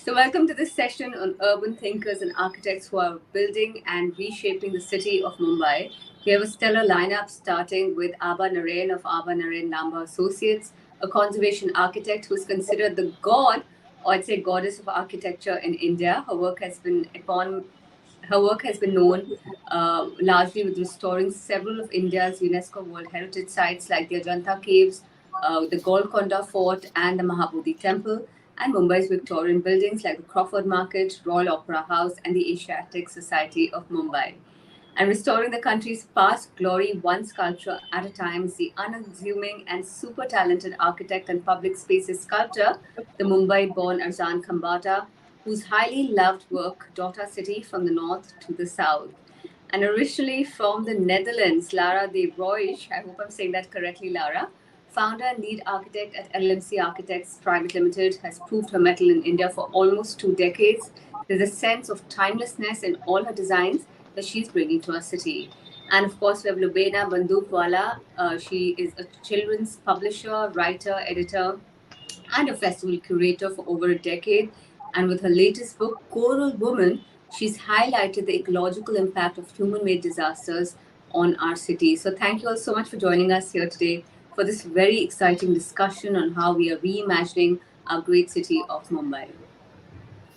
So, welcome to this session on urban thinkers and architects who are building and reshaping the city of Mumbai. We have a stellar lineup starting with Abha Narain of Abha Narain Lambah Associates, a conservation architect who is considered the god, or I'd say goddess of architecture in India. Her work has been known largely with restoring several of India's UNESCO World Heritage Sites like the Ajanta Caves, the Golconda Fort, and the Mahabodhi Temple, and Mumbai's Victorian buildings like the Crawford Market, Royal Opera House, and the Asiatic Society of Mumbai. And restoring the country's past glory one sculpture at a time is the unassuming and super talented architect and public spaces sculptor, the Mumbai born Arzan Khambatta, whose highly loved work, Daughter City from the north to the south. And originally from the Netherlands, Lara de Roij, I hope I'm saying that correctly, Lara, founder and lead architect at LMC Architects Private Limited, has proved her mettle in India for almost 2 decades. There's a sense of timelessness in all her designs that she's bringing to our city. And of course, we have Lubaina Bandukwala. She is a children's publisher, writer, editor, and a festival curator for over a decade. And with her latest book, Coral Woman, she's highlighted the ecological impact of human made disasters on our city. So, thank you all so much for joining us here today for this very exciting discussion on how we are reimagining our great city of Mumbai.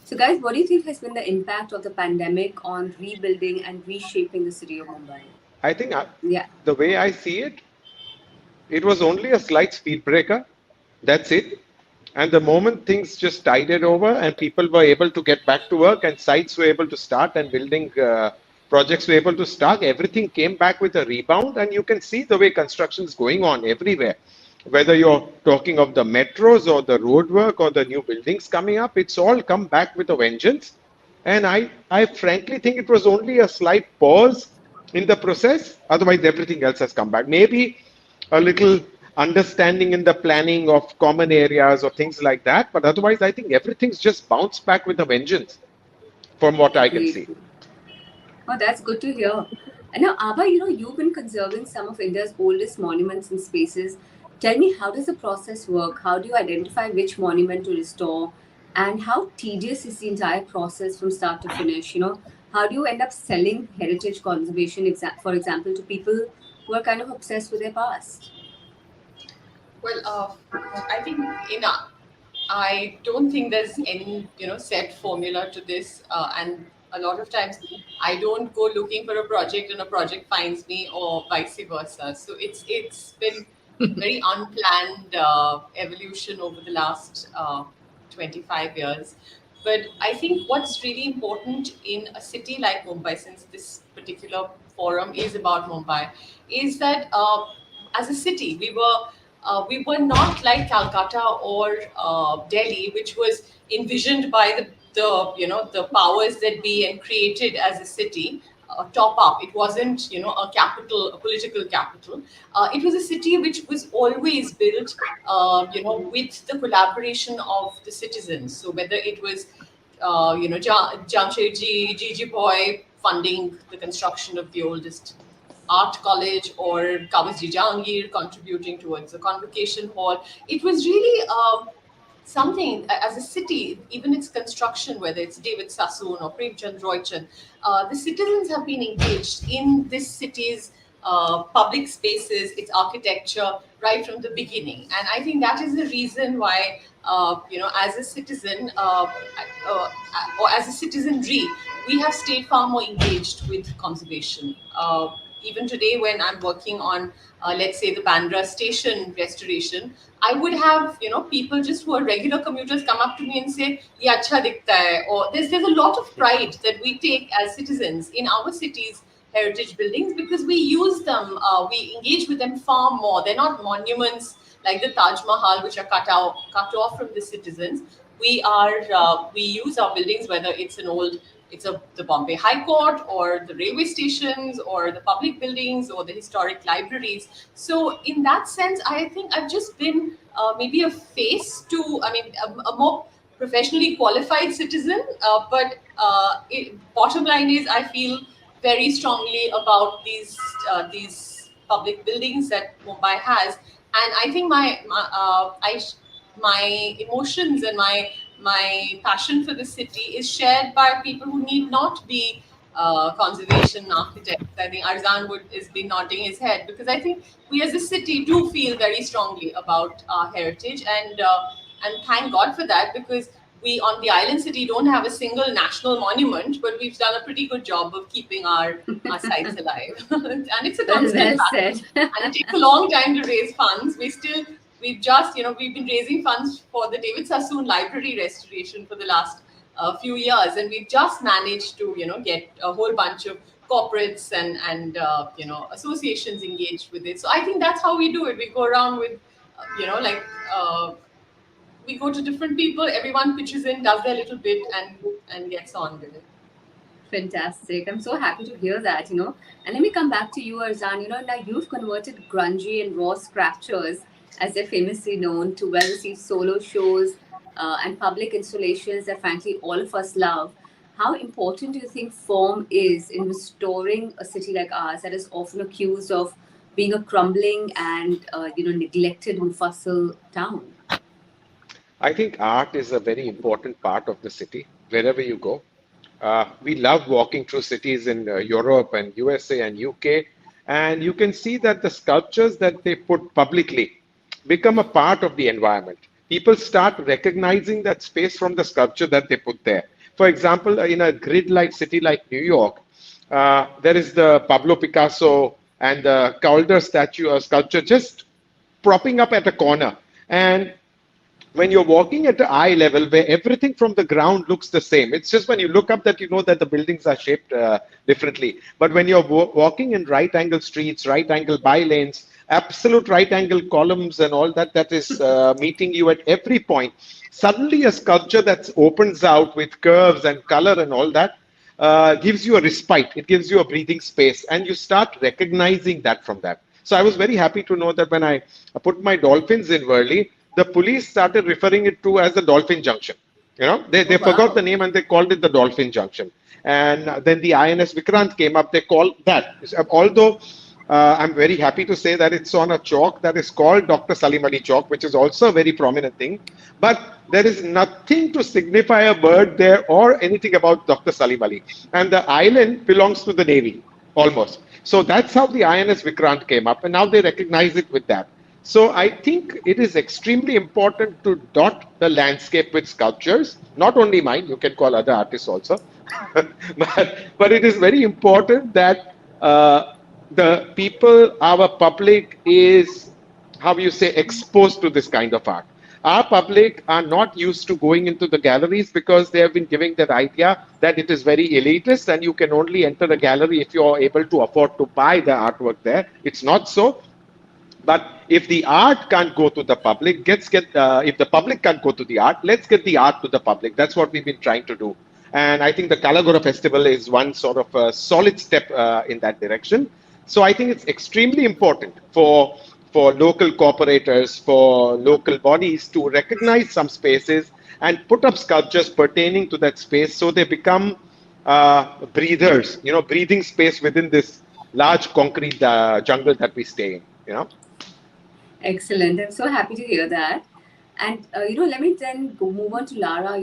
So, guys, what do you think has been the impact of the pandemic on rebuilding and reshaping the city of Mumbai? I think Yeah. the way I see it, it was only a slight speed breaker. That's it. And the moment things just tided over and people were able to get back to work and sites were able to start and building projects were able to start, everything came back with a rebound. And you can see the way construction is going on everywhere. Whether you're talking of the metros or the roadwork or the new buildings coming up, it's all come back with a vengeance. And I frankly think it was only a slight pause in the process. Otherwise, everything else has come back. Maybe a little understanding in the planning of common areas or things like that. But otherwise, I think everything's just bounced back with a vengeance from what I can Agreed. see. Oh, that's good to hear. And now, Abha, you've been conserving some of India's oldest monuments and spaces. Tell me, how does the process work? How do you identify which monument to restore? And how tedious is the entire process from start to finish? How do you end up selling heritage conservation, for example, to people who are kind of obsessed with their past? Well, I think in a, I don't think there's any set formula to this, and a lot of times I don't go looking for a project and a project finds me, or vice versa. So it's been very unplanned evolution over the last 25 years. But I think what's really important in a city like Mumbai, since this particular forum is about Mumbai, is that as a city we were not like Calcutta or Delhi, which was envisioned by the powers that be and created as a city. Top up. It wasn't, a capital, a political capital. It was a city which was always built, with the collaboration of the citizens. So whether it was, Jamshedji, Gigi Boy funding the construction of the oldest art college, or Kawasji Jahangir contributing towards the convocation hall. It was really something as a city, even its construction, whether it's David Sassoon or Premchand Roychand, the citizens have been engaged in this city's public spaces, its architecture, right from the beginning. And I think that is the reason why, as a citizen, or as a citizenry, we have stayed far more engaged with conservation. Even today, when I'm working on, let's say, the Bandra station restoration, I would have, people just who are regular commuters come up to me and say, "Ye acha dikhta hai," or there's a lot of pride that we take as citizens in our cities' heritage buildings, because we use them, we engage with them far more. They're not monuments like the Taj Mahal, which are cut off from the citizens. We use our buildings, whether it's an old the Bombay High Court, or the railway stations, or the public buildings, or the historic libraries. So in that sense, I think I've just been maybe a face to, I mean, a more professionally qualified citizen. But bottom line is, I feel very strongly about these public buildings that Mumbai has, and I think my emotions and my passion for the city is shared by people who need not be conservation architects. I think Arzan would is be nodding his head, because I think we as a city do feel very strongly about our heritage, and thank God for that, because we on the island city don't have a single national monument, but we've done a pretty good job of keeping our sites alive. And it's a constant Well battle, said. and it takes a long time to raise funds. We've just, we've been raising funds for the David Sassoon Library restoration for the last few years, and we've just managed to, get a whole bunch of corporates and associations engaged with it. So I think that's how we do it. We go around with, like. We go to different people, everyone pitches in, does their little bit, and gets on with it. Fantastic. I'm so happy to hear that. And let me come back to you, Arzan. Now you've converted grungy and raw scratchers, as they're famously known, to well received solo shows and public installations that, frankly, all of us love. How important do you think form is in restoring a city like ours that is often accused of being a crumbling and neglected Mufassal town? I think art is a very important part of the city, wherever you go. We love walking through cities in Europe and USA and UK, and you can see that the sculptures that they put publicly become a part of the environment. People start recognizing that space from the sculpture that they put there. For example, in a grid-like city like New York, there is the Pablo Picasso and the Calder statue or sculpture just propping up at a corner. And when you're walking at the eye level where everything from the ground looks the same, it's just when you look up that you know that the buildings are shaped differently. But when you're walking in right angle streets, right angle by lanes, absolute right angle columns and all that, that is meeting you at every point, suddenly a sculpture that opens out with curves and color and all that gives you a respite. It gives you a breathing space, and you start recognizing that from that. So I was very happy to know that when I put my dolphins in Worli, the police started referring it to as the Dolphin Junction. They Oh, forgot the wow. name and they called it the Dolphin Junction. And then the INS Vikrant came up, they called that. Although I'm very happy to say that it's on a chalk that is called Dr. Salim Ali Chalk, which is also a very prominent thing. But there is nothing to signify a bird there or anything about Dr. Salim Ali. And the island belongs to the Navy, almost. So that's how the INS Vikrant came up, and now they recognize it with that. So I think it is extremely important to dot the landscape with sculptures, not only mine, you can call other artists also. but it is very important that the people, our public is, how you say, exposed to this kind of art. Our public are not used to going into the galleries because they have been giving that idea that it is very elitist and you can only enter the gallery if you are able to afford to buy the artwork there. It's not so. But if the art can't go to the public, if the public can't go to the art, let's get the art to the public. That's what we've been trying to do. And I think the Kalagora Festival is one sort of a solid step in that direction. So I think it's extremely important for local cooperators, for local bodies to recognize some spaces and put up sculptures pertaining to that space so they become breathers, breathing space within this large concrete jungle that we stay in. Excellent. I'm so happy to hear that. And let me then move on to Lara.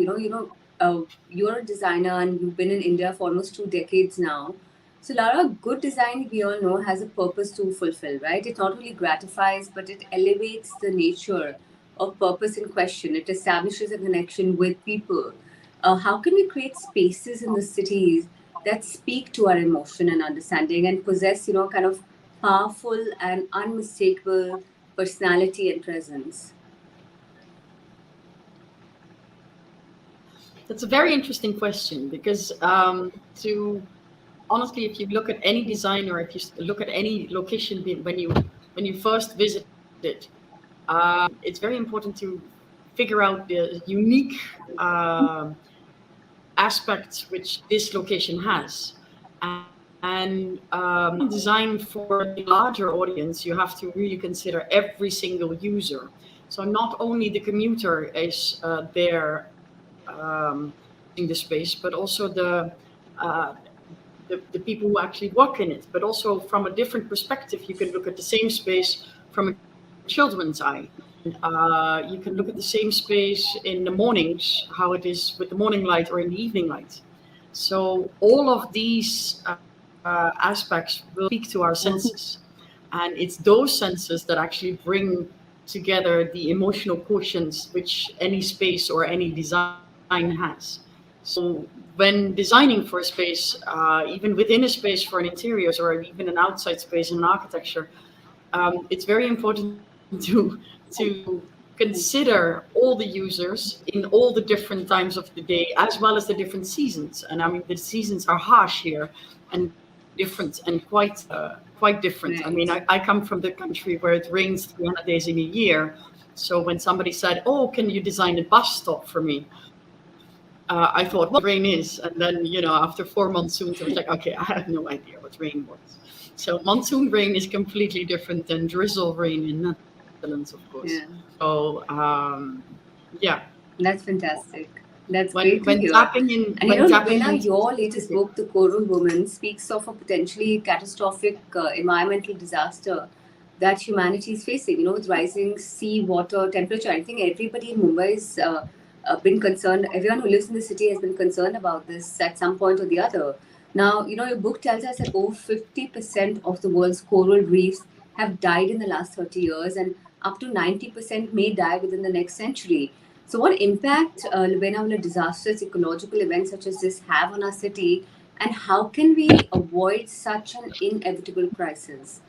You're a designer and you've been in India for almost 2 decades now. So Lara, good design we all know has a purpose to fulfill, right? It not only gratifies, but it elevates the nature of purpose in question. It establishes a connection with people. How can we create spaces in the cities that speak to our emotion and understanding and possess, kind of powerful and unmistakable personality and presence? That's a very interesting question because to honestly, if you look at any design or if you look at any location when you first visit it, it's very important to figure out the unique aspects which this location has. And design for the larger audience, you have to really consider every single user. So not only the commuter is there in the space, but also the people who actually work in it. But also from a different perspective, you can look at the same space from a children's eye. you can look at the same space in the mornings, how it is with the morning light or in the evening light. So all of these aspects will speak to our senses. And it's those senses that actually bring together the emotional quotients which any space or any design has. So when designing for a space, even within a space for an interiors or even an outside space in architecture, it's very important to consider all the users in all the different times of the day as well as the different seasons. And I mean the seasons are harsh here and different and quite different. I mean, I Right. come from the country where it rains 300 days in a year. So when somebody said, "Oh, can you design a bus stop for me?" I thought, "What rain is?" And then, after 4 monsoons, I was like, "Okay, I have no idea what rain was." So monsoon rain is completely different than drizzle rain in Netherlands, of course. Yeah. So yeah, That's fantastic. That's when great to when hear. tapping in And when tapping Lubaina, into your latest book, The Coral Woman, speaks of a potentially catastrophic environmental disaster that humanity is facing. With rising sea water temperature. I think everybody in Mumbai has been concerned. Everyone who lives in the city has been concerned about this at some point or the other. Now, your book tells us that over 50% of the world's coral reefs have died in the last 30 years, and up to 90% may die within the next century. So, what impact, Lubaina, will a disastrous ecological event such as this have on our city, and how can we avoid such an inevitable crisis?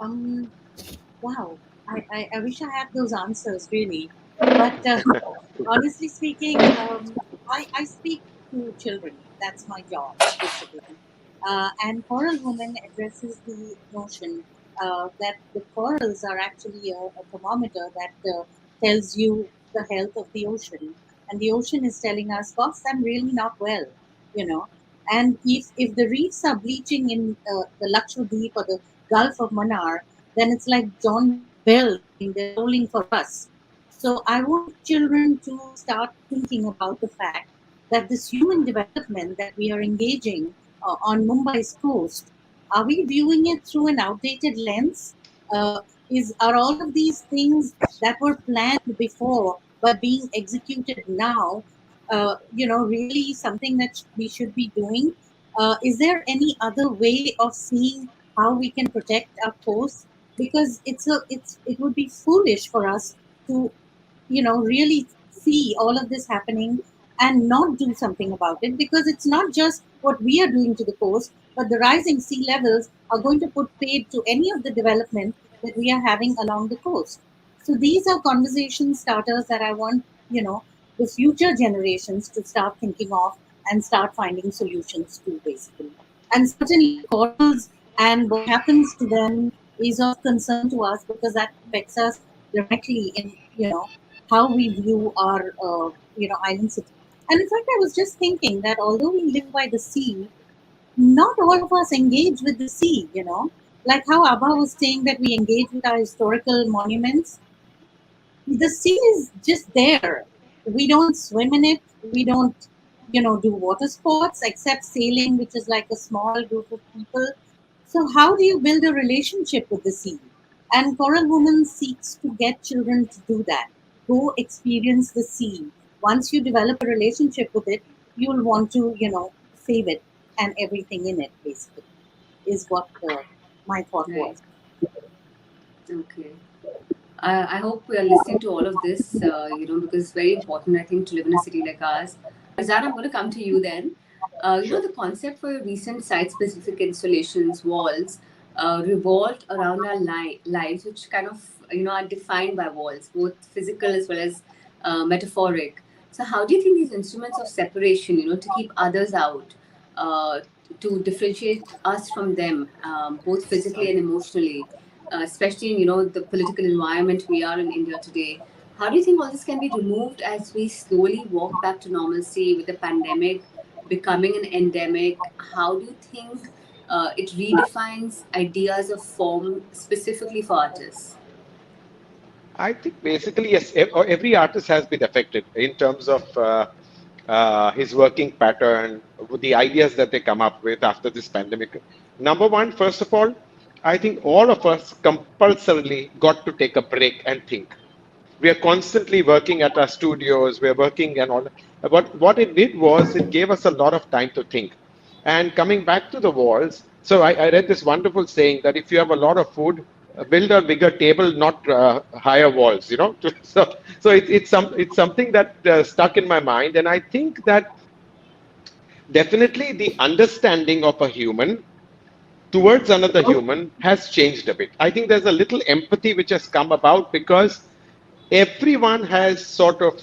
Um, wow. I wish I had those answers really. But honestly speaking, I speak to children. That's my job, basically. And Coral Woman addresses the notion that the corals are actually a thermometer that tells you the health of the ocean. And the ocean is telling us, boss, I'm really not well, you know. And if the reefs are bleaching in the Lakshadweep or the Gulf of Mannar, then it's like John Bell saying they're rolling for us. So I want children to start thinking about the fact that this human development that we are engaging on Mumbai's coast, are we viewing it through an outdated lens? Uh, are all of these things that were planned before but being executed now, really something that we should be doing? Is there any other way of seeing how we can protect our coast? Because it would be foolish for us to really see all of this happening and not do something about it, because it's not just what we are doing to the coast, but the rising sea levels are going to put paid to any of the development that we are having along the coast. So these are conversation starters that I want the future generations to start thinking of and start finding solutions to, basically. And certainly corals and what happens to them is of concern to us, because that affects us directly in how we view our island city. And in fact, I was just thinking that although we live by the sea, not all of us engage with the sea. Like how Abha was saying that we engage with our historical monuments. The sea is just there. We don't swim in it. We don't do water sports except sailing, which is like a small group of people. So how do you build a relationship with the sea? And Coral Woman seeks to get children to do that. Go experience the sea. Once you develop a relationship with it, you'll want to save it and everything in it, basically, is what my thought Right. was. Okay. I hope we are listening to all of this, because it's very important, I think, to live in a city like ours. Arzan, I'm going to come to you then. Sure. The concept for your recent site-specific installations, walls, revolved around our lives, which kind of, are defined by walls, both physical as well as metaphoric. So how do you think these instruments of separation, to keep others out, uh, to differentiate us from them, both physically and emotionally, especially in the political environment we are in India today. How do you think all this can be removed as we slowly walk back to normalcy with the pandemic becoming an endemic? How do you think it redefines ideas of form specifically for artists? I think basically, yes, every artist has been affected in terms of his working pattern, with the ideas that they come up with after this pandemic. Number one, first of all, I think all of us compulsorily got to take a break and think. We are constantly working at our studios, we're working and all. But what it did was it gave us a lot of time to think. And coming back to the walls, so I read this wonderful saying that if you have a lot of food, build a bigger table, not higher walls. It's something that stuck in my mind, and I think that definitely the understanding of a human towards another human has changed a bit. I think there's a little empathy which has come about because everyone has sort of,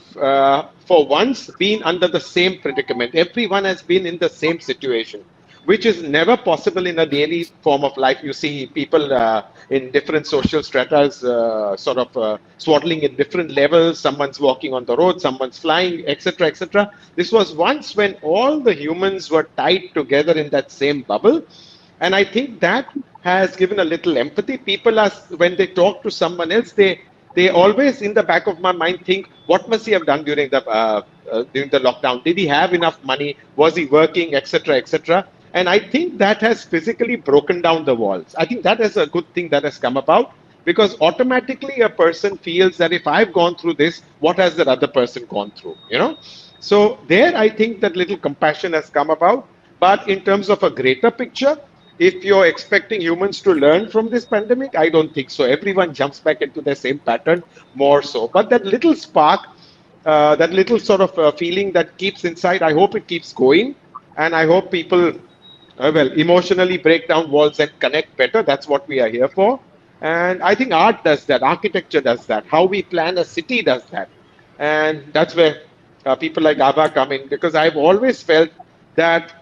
for once, been under the same predicament. Everyone has been in the same situation, which is never possible in a daily form of life. You see people in different social stratas swaddling in different levels. Someone's walking on the road, someone's flying, etc., etc. This was once when all the humans were tied together in that same bubble. And I think that has given a little empathy. People are, when they talk to someone else, they always in the back of my mind think, what must he have done during the lockdown? Did he have enough money? Was he working, etc., etc.? And I think that has physically broken down the walls. I think that is a good thing that has come about because automatically a person feels that if I've gone through this, what has that other person gone through? So there, I think that little compassion has come about. But in terms of a greater picture, if you're expecting humans to learn from this pandemic, I don't think so. Everyone jumps back into the same pattern more so. But that little spark, that little sort of feeling that keeps inside, I hope it keeps going. And I hope people, emotionally break down walls and connect better. That's what we are here for. And I think art does that, architecture does that, how we plan a city does that. And that's where people like Abha come in because I've always felt that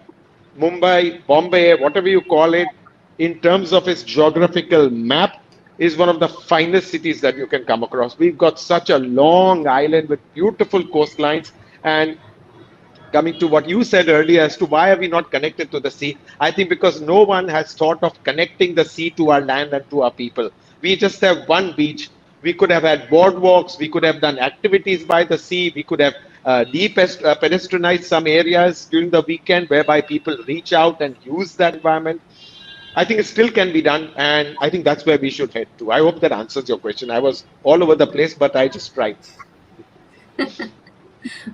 Mumbai, Bombay, whatever you call it, in terms of its geographical map, is one of the finest cities that you can come across. We've got such a long island with beautiful coastlines. And coming to what you said earlier as to why are we not connected to the sea, I think because no one has thought of connecting the sea to our land and to our people. We just have one beach. We could have had boardwalks, we could have done activities by the sea, we could have pedestrianized some areas during the weekend whereby people reach out and use that environment. I think it still can be done, and I think that's where we should head to. I hope that answers your question. I was all over the place, but I just tried.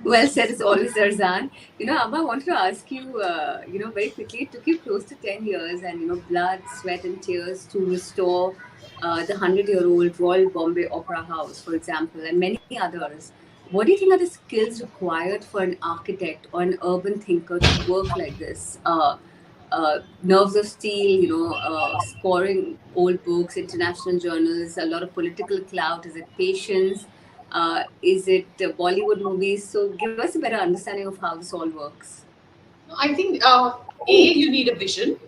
Well said as always, Arzan. Abba, I wanted to ask you, very quickly. It took you close to 10 years and, blood, sweat, and tears to restore the 100-year-old Royal Bombay Opera House, for example, and many others. What do you think are the skills required for an architect or an urban thinker to work like this? Nerves of steel, scoring old books, international journals, a lot of political clout. Is it patience? Is it Bollywood movies? So give us a better understanding of how this all works. I think you need a vision,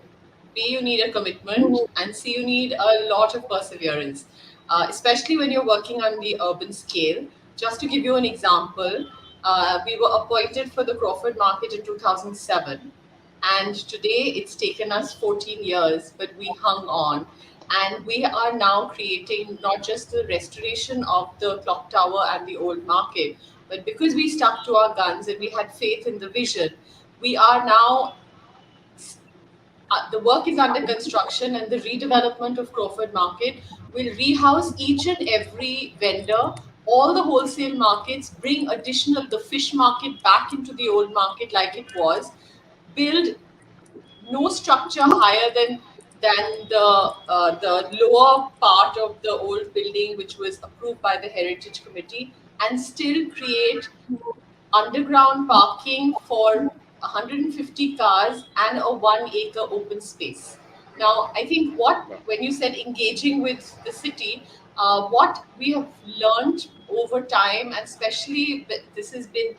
B, you need a commitment, and C, you need a lot of perseverance, especially when you're working on the urban scale. Just to give you an example, we were appointed for the Crawford Market in 2007, and today it's taken us 14 years, but we hung on. And we are now creating not just the restoration of the clock tower and the old market, but because we stuck to our guns and we had faith in the vision, we are now the work is under construction, and the redevelopment of Crawford Market will rehouse each and every vendor, all the wholesale markets, bring additional the fish market back into the old market like it was, build no structure higher than the lower part of the old building, which was approved by the Heritage Committee, and still create underground parking for 150 cars and a 1 acre open space. Now, I think when you said engaging with the city, what we have learned over time, and especially this has been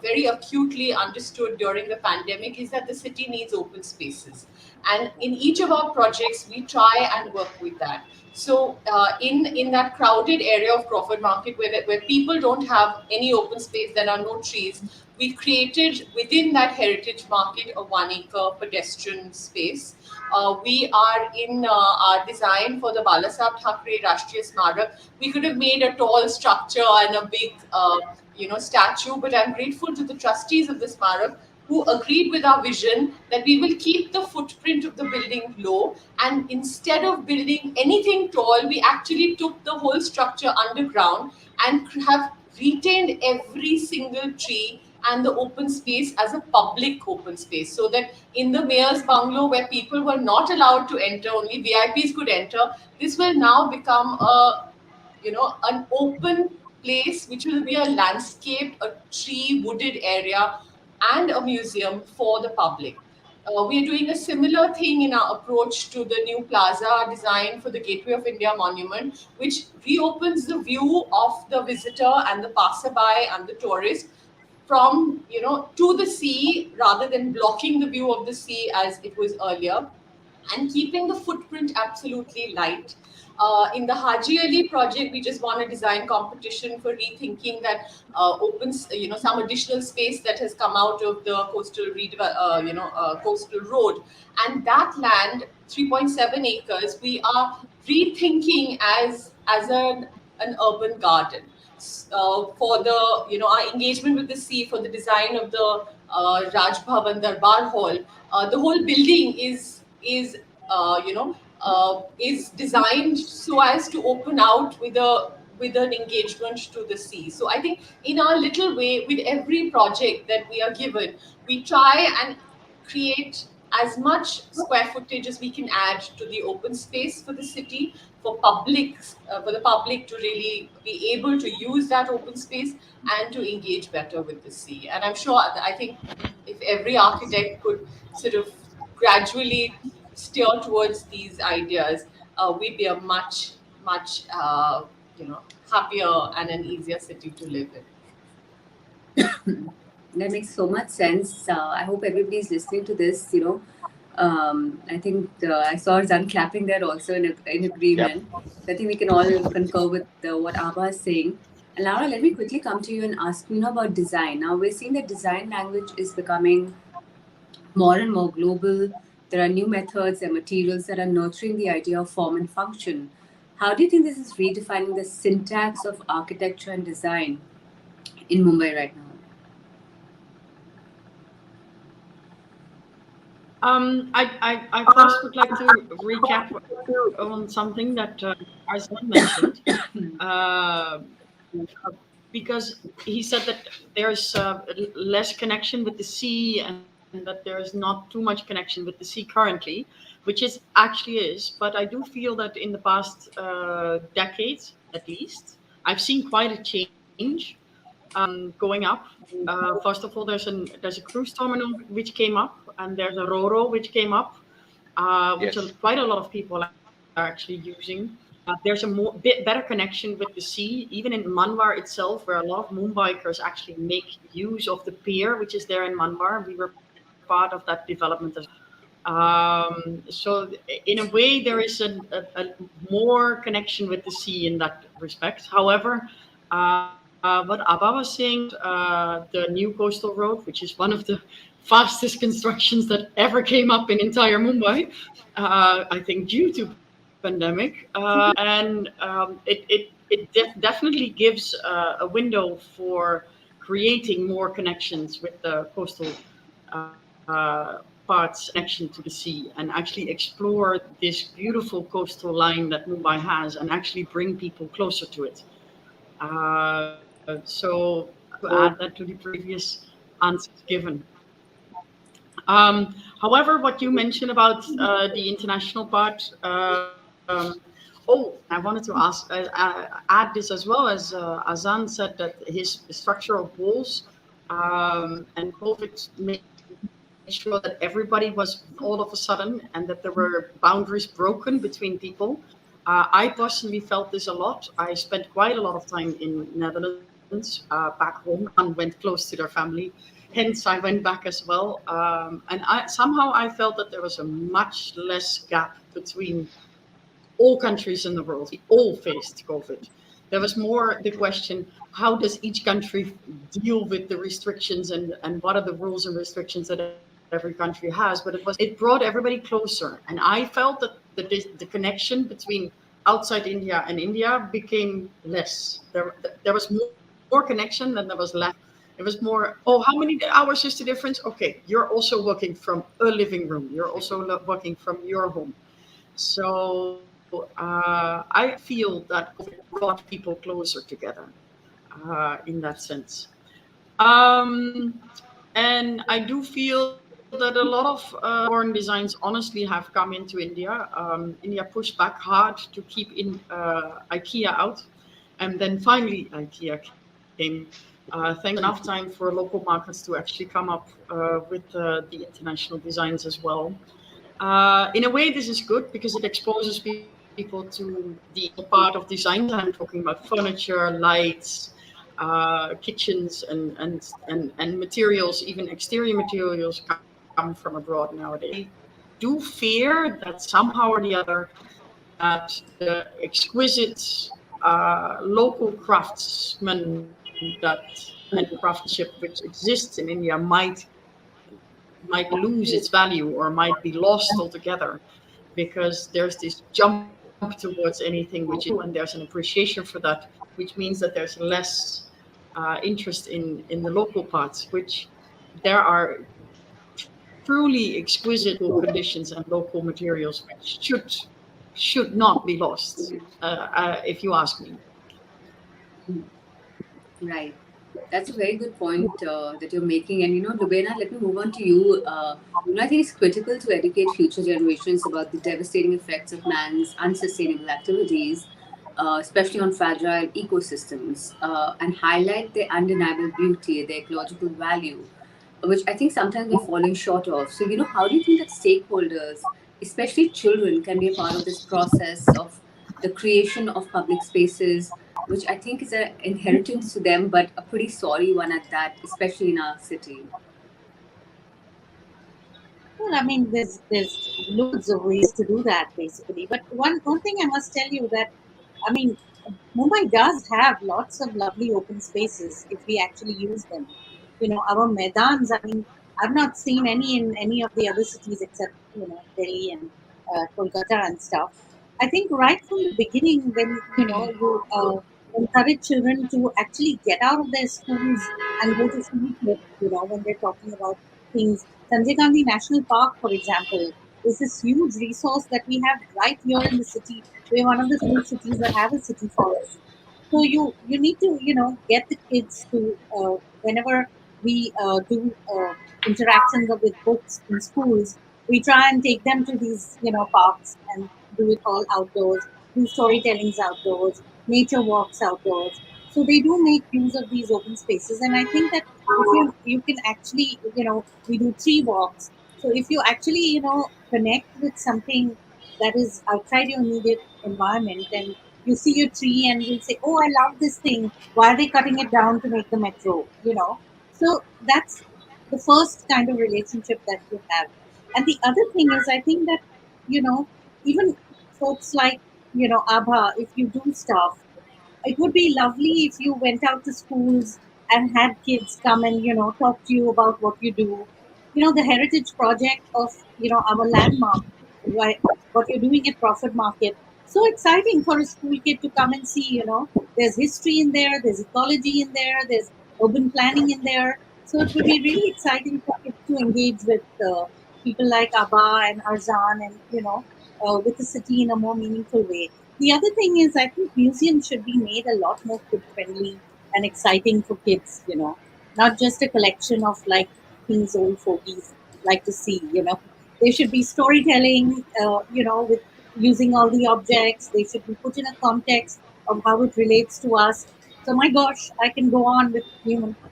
very acutely understood during the pandemic, is that the city needs open spaces. And in each of our projects, we try and work with that. So in that crowded area of Crawford Market where people don't have any open space, there are no trees, we created within that heritage market a 1 acre pedestrian space. We are in our design for the Balasaheb Thackeray Rashtriya Smarak. We could have made a tall structure and a big statue, but I'm grateful to the trustees of the Smarak who agreed with our vision that we will keep the footprint of the building low, and instead of building anything tall, we actually took the whole structure underground and have retained every single tree and the open space as a public open space, so that in the mayor's bungalow where people were not allowed to enter, only VIPs could enter, this will now become a, an open place which will be a landscaped, a tree wooded area and a museum for the public. We are doing a similar thing in our approach to the new plaza design for the Gateway of India monument, which reopens the view of the visitor and the passerby and the tourist from, to the sea, rather than blocking the view of the sea as it was earlier, and keeping the footprint absolutely light. In the Haji Ali project, we just won a design competition for rethinking that opens, some additional space that has come out of the coastal road, and that land, 3.7 acres, we are rethinking as an urban garden. For the, our engagement with the sea, for the design of the Raj Bhavan Darbar Hall, the whole building is designed so as to open out with an engagement to the sea. So I think in our little way, with every project that we are given, we try and create as much square footage as we can add to the open space for the city, for the public to really be able to use that open space and to engage better with the sea. And I think if every architect could sort of gradually steer towards these ideas, we'd be a much happier and an easier city to live in. That makes so much sense. I hope everybody's listening to this. I think I saw Arzan clapping there also in agreement. So I think we can all concur with what Abha is saying. And Lara, let me quickly come to you and ask you about design. Now we're seeing that design language is becoming more and more global. There are new methods and materials that are nurturing the idea of form and function. How do you think this is redefining the syntax of architecture and design in Mumbai right now? I first would like to recap on something that Arzan mentioned, because he said that there's less connection with the sea, and that there's not too much connection with the sea currently, which is actually is. But I do feel that in the past decades, at least, I've seen quite a change going up. First of all, there's a cruise terminal which came up, and there's a Roro which came up, which quite a lot of people are actually using. There's a bit better connection with the sea, even in Manwar itself, where a lot of Mumbaikers actually make use of the pier, which is there in Manwar. We were part of that development as well. So in a way, there is a more connection with the sea in that respect. However, what Abha was saying, the new coastal road, which is one of the fastest constructions that ever came up in entire Mumbai, I think due to pandemic, and it definitely gives a window for creating more connections with the coastal parts, connection to the sea, and actually explore this beautiful coastal line that Mumbai has, and actually bring people closer to it. So to add that to the previous answers given. However, what you mentioned about the international part, I wanted to add this as well, as Arzan said that his structural walls and COVID made sure that everybody was all of a sudden, and that there were boundaries broken between people. I personally felt this a lot. I spent quite a lot of time in Netherlands, back home. Everyone went close to their family. Hence, I went back as well. And somehow I felt that there was a much less gap between all countries in the world. We all faced COVID. There was more the question, how does each country deal with the restrictions, and what are the rules and restrictions that every country has? But it brought everybody closer. And I felt that the connection between outside India and India became less. There was more connection than there was less. It was more, oh, how many hours is the difference? Okay, you're also working from a living room. You're also working from your home. So I feel that COVID brought people closer together in that sense. Um, and I do feel that a lot of foreign designs honestly have come into India. India pushed back hard to keep in IKEA out. And then finally, IKEA came. Thanks enough time for local markets to actually come up with the international designs as well. In a way, this is good because it exposes people to the essential part of design. I'm talking about furniture, lights, kitchens, and materials, even exterior materials, come from abroad nowadays. Do fear that somehow or the other that the exquisite local craftsmen that and craftsmanship which exists in India might lose its value or might be lost altogether because there's this jump towards anything which is new and there's an appreciation for that, which means that there's less interest in the local parts, which there are truly exquisite local conditions and local materials which should not be lost, if you ask me. Right. That's a very good point that you're making. And, Lubaina, let me move on to you. I think it's critical to educate future generations about the devastating effects of man's unsustainable activities, especially on fragile ecosystems, and highlight their undeniable beauty, their ecological value, which I think sometimes we're falling short of. So, how do you think that stakeholders, especially children, can be a part of this process of the creation of public spaces, which I think is an inheritance to them, but a pretty sorry one at that, especially in our city? Well, I mean, there's loads of ways to do that, basically. But one thing I must tell you that, I mean, Mumbai does have lots of lovely open spaces if we actually use them. Our Maidans, I mean, I've not seen any in any of the other cities except, Delhi and Kolkata and stuff. I think right from the beginning, when, you encourage children to actually get out of their schools and go to field trips, when they're talking about things. Sanjay Gandhi National Park, for example, is this huge resource that we have right here in the city. We're one of the few cities that have a city forest. So you need to get the kids to whenever we do interactions with books in schools, we try and take them to these parks and do it all outdoors, do storytellings outdoors, nature walks outdoors. So they do make use of these open spaces, and I think that if you can actually we do tree walks. So if you actually connect with something that is outside your immediate environment, then you see a tree and you'll say, "Oh, I love this thing. Why are they cutting it down to make the metro?" So that's the first kind of relationship that you have. And the other thing is, I think that you know, even folks like Abha, if you do stuff, it would be lovely if you went out to schools and had kids come and talk to you about what you do. The heritage project of our landmark, right? What you're doing at Crawford Market. So exciting for a school kid to come and see. There's history in there, there's ecology in there, there's urban planning in there. So it would be really exciting for kids to engage with people like Abha and Arzan, and with the city in a more meaningful way. The other thing is, I think museums should be made a lot more kid friendly and exciting for kids, not just a collection of like things old fogies like to see, There should be storytelling, with using all the objects. They should be put in a context of how it relates to us. So, my gosh, I can go on with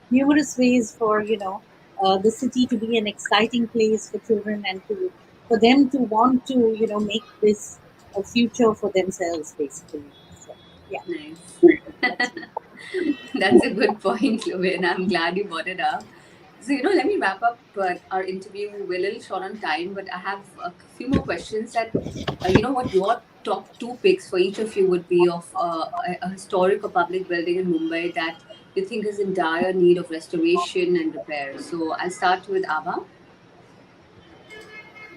numerous ways for, the city to be an exciting place for children and for them to want to, make this a future for themselves, basically. So, yeah, Nice. that's it. That's a good point, Lovin. I'm glad you brought it up. So, let me wrap up our interview. We're a little short on time, but I have a few more questions that, what your top two picks for each of you would be of a historic or public building in Mumbai that you think is in dire need of restoration and repair. So, I'll start with Abha.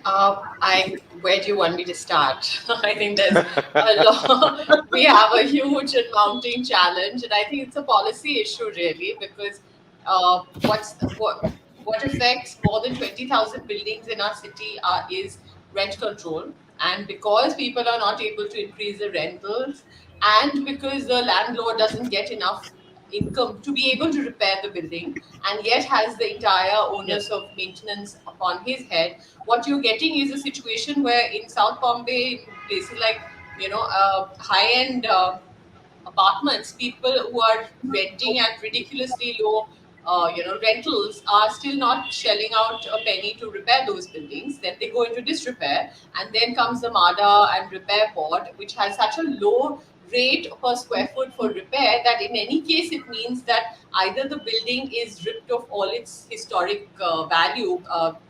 I where do you want me to start? I think there's a lot. We have a huge and mounting challenge, and I think it's a policy issue really because What affects more than 20,000 buildings in our city is rent control. And because people are not able to increase the rentals, and because the landlord doesn't get enough income to be able to repair the building, and yet has the entire onus of maintenance upon his head, what you're getting is a situation where in South Bombay, in places like high-end apartments, people who are renting at ridiculously low, rentals are still not shelling out a penny to repair those buildings. Then they go into disrepair, and then comes the MADA and repair board, which has such a low rate per square foot for repair that in any case it means that either the building is ripped of all its historic value.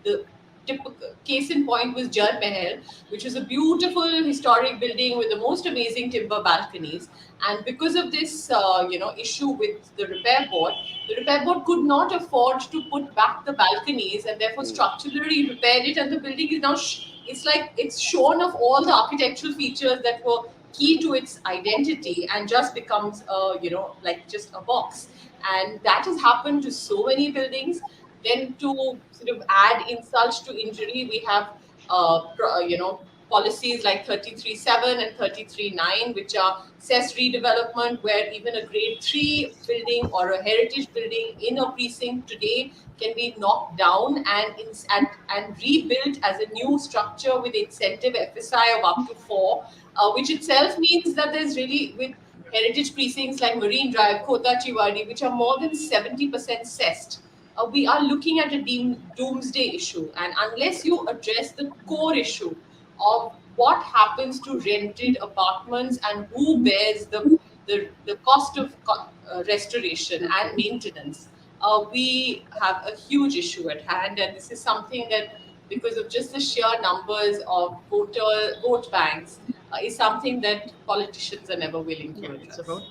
The typical case in point was Jar Mahal, which is a beautiful historic building with the most amazing timber balconies. And because of this, issue with the repair board could not afford to put back the balconies, and therefore structurally repaired it. And the building is now it's like it's shorn of all the architectural features that were key to its identity, and just becomes like just a box. And that has happened to so many buildings. Then to sort of add insult to injury, we have policies like 33.7 and 33.9, which are cess redevelopment, where even a grade 3 building or a heritage building in a precinct today can be knocked down and rebuilt as a new structure with incentive FSI of up to 4, which itself means that there's really, with heritage precincts like Marine Drive, Kota Chiwadi, which are more than 70% cessed, we are looking at a doomsday issue. And unless you address the core issue of what happens to rented apartments and who bears the cost of restoration and maintenance, we have a huge issue at hand. And this is something that, because of just the sheer numbers of vote banks, is something that politicians are never willing to It's address. about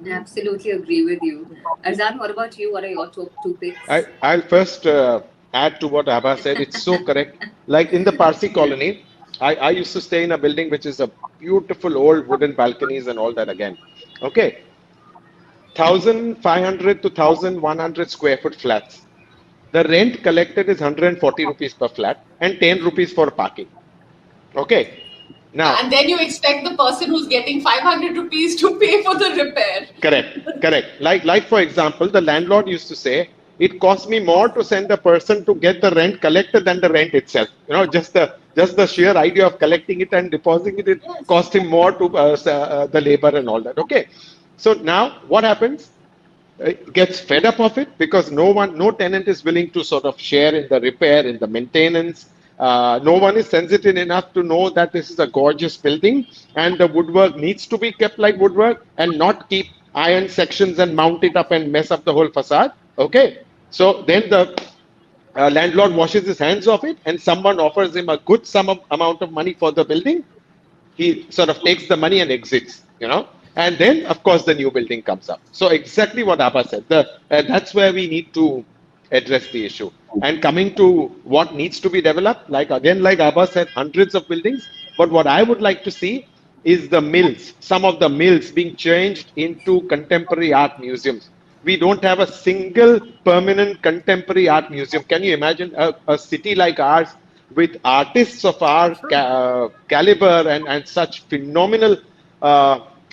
I absolutely agree with you. Arzan, what about you? What are your top two picks? I'll first add to what Abha said. It's so correct. Like in the Parsi colony, I used to stay in a building which is a beautiful old wooden balconies and all that again. Okay. 1,500 to 1,100 square foot flats. The rent collected is 140 rupees per flat and 10 rupees for parking. Okay. Now, And then you expect the person who's getting 500 rupees to pay for the repair. correct. Like for example, the landlord used to say, it costs me more to send a person to get the rent collected than the rent itself. Just the sheer idea of collecting it and depositing it cost him more to the labor and all that. Okay. So now what happens? Gets fed up of it because no tenant is willing to sort of share in the repair, in the maintenance. No one is sensitive enough to know that this is a gorgeous building and the woodwork needs to be kept like woodwork and not keep iron sections and mount it up and mess up the whole facade. Okay. So then the landlord washes his hands of it and someone offers him a good amount of money for the building. He sort of takes the money and exits. And then, of course, the new building comes up. So exactly what Abha said. That's where we need to address the issue. And coming to what needs to be developed, like Abha said, hundreds of buildings. But what I would like to see is the mills, some of the mills being changed into contemporary art museums. We don't have a single permanent contemporary art museum. Can you imagine a city like ours with artists of our caliber and such phenomenal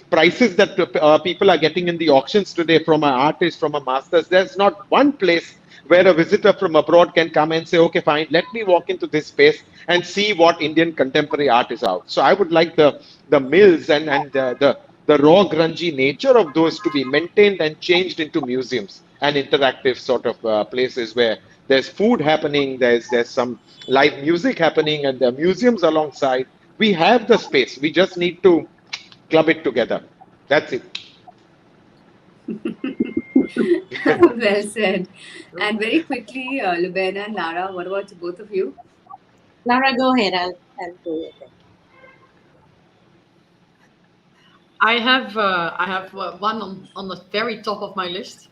prices that people are getting in the auctions today from an artist, from a masters? There's not one place where a visitor from abroad can come and say, okay, fine, let me walk into this space and see what Indian contemporary art is out. So I would like the mills and the raw grungy nature of those to be maintained and changed into museums and interactive sort of places where there's food happening, there's some live music happening, and there are museums alongside. We have the space. We just need to club it together. That's it. Well said. And very quickly, Lubaina and Lara, what about both of you? Lara, go ahead. I'll go ahead. I have one on the very top of my list,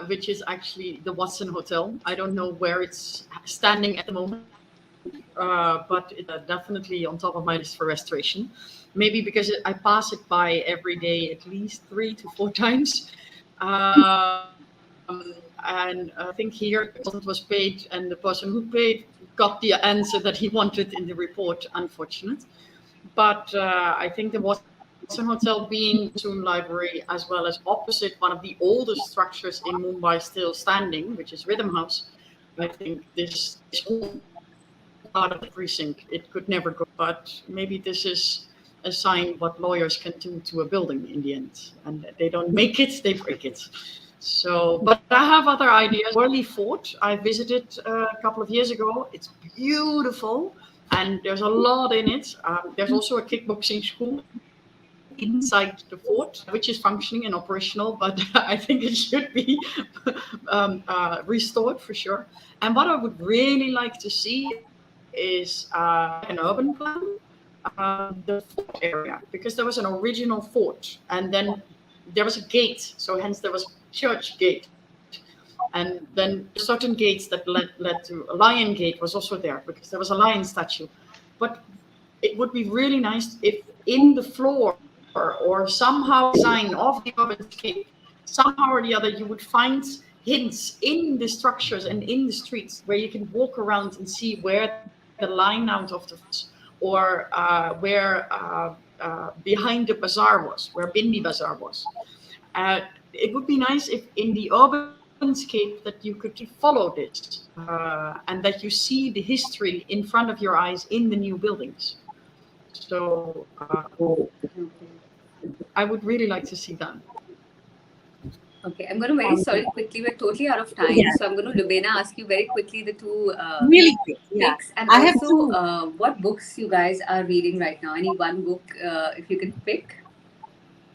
which is actually the Watson Hotel. I don't know where it's standing at the moment, but it's definitely on top of my list for restoration. Maybe because I pass it by every day at least 3 to 4 times. I and I think here the consultant was paid, and the person who paid got the answer that he wanted in the report. Unfortunate, but I think the Watson Hotel being Soon Library, as well as opposite one of the oldest structures in Mumbai still standing, which is Rhythm House. I think this whole part of the precinct, it could never go. But maybe this is a sign what lawyers can do to a building in the end, and they don't make it, they break it. So, but I have other ideas. Worley Fort, I visited a couple of years ago. It's beautiful, and there's a lot in it. There's also a kickboxing school inside the fort, which is functioning and operational, but I think it should be restored for sure. And what I would really like to see is an urban plan, the fort area, because there was an original fort, and then there was a gate, so hence there was church gate, and then certain gates that led to a lion gate was also there because there was a lion statue. But it would be really nice if in the floor or somehow design of the urban scape, somehow or the other, you would find hints in the structures and in the streets where you can walk around and see where the line out of the or where behind the bazaar was, where Bindi Bazaar was. It would be nice if in the urban scape that you could follow this and that you see the history in front of your eyes in the new buildings. So I would really like to see that. Okay, I'm going to very sorry quickly. We're totally out of time, so I'm going to Lubaina ask you very quickly the two really quick. Yeah. picks, and I have also what books you guys are reading right now. Any one book if you can pick.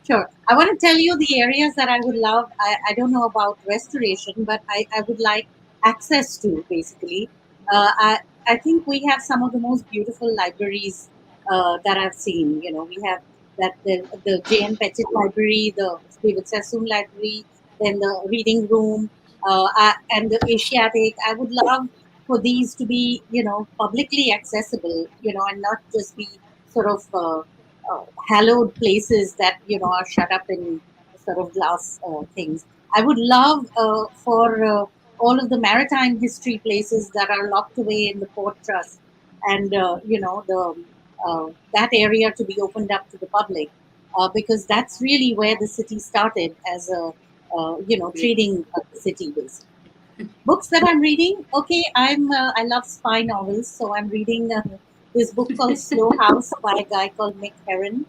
Sure. I want to tell you the areas that I would love. I don't know about restoration, but I would like access to, basically. I think we have some of the most beautiful libraries that I've seen. You know, we have that the J.N. Pettit Library, the David Sassoon Library, then the Reading Room, and the Asiatic. I would love for these to be, you know, publicly accessible, you know, and not just be sort of hallowed places that, you know, are shut up in sort of glass things. I would love for all of the maritime history places that are locked away in the Port Trust, and you know, the that area to be opened up to the public, because that's really where the city started as a you know, trading city basically. Books that I'm reading, okay, I love spy novels, so I'm reading this book called Slow House by a guy called Meghna Pant.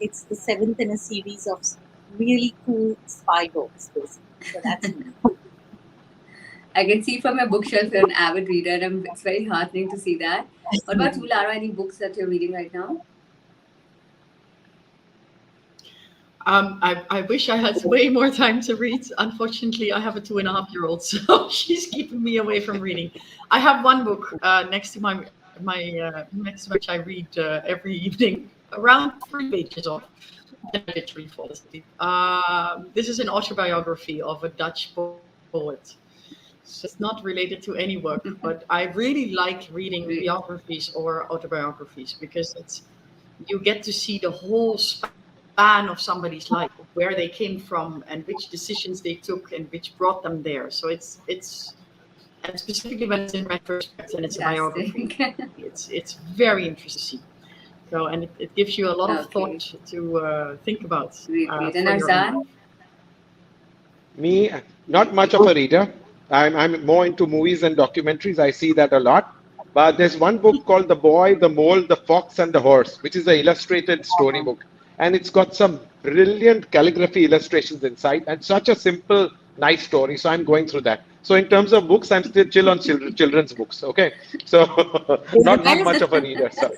It's the 7th in a series of really cool spy books, basically. So that's me. I can see from your bookshelf you're an avid reader, and it's very heartening to see that. What about you, Lara? Any books that you're reading right now? I wish I had way more time to read. Unfortunately, I have a 2.5-year-old, so she's keeping me away from reading. I have one book next to my next which I read every evening, around 3 pages of. Then I literally fall asleep. This is an autobiography of a Dutch poet. So it's not related to any work, but I really like reading biographies or autobiographies because you get to see the whole span of somebody's life, where they came from and which decisions they took and which brought them there. So it's and specifically when it's in retrospect and it's a biography, it's very interesting. So, and it gives you a lot of thought to think about. And Arzan? Me, not much of a reader. I'm more into movies and documentaries. I see that a lot. But there's one book called The Boy, the Mole, the Fox, and the Horse, which is an illustrated storybook. And it's got some brilliant calligraphy illustrations inside and such a simple, nice story. So I'm going through that. So in terms of books, I'm still chill on children's books. Okay. So not much of a reader. So.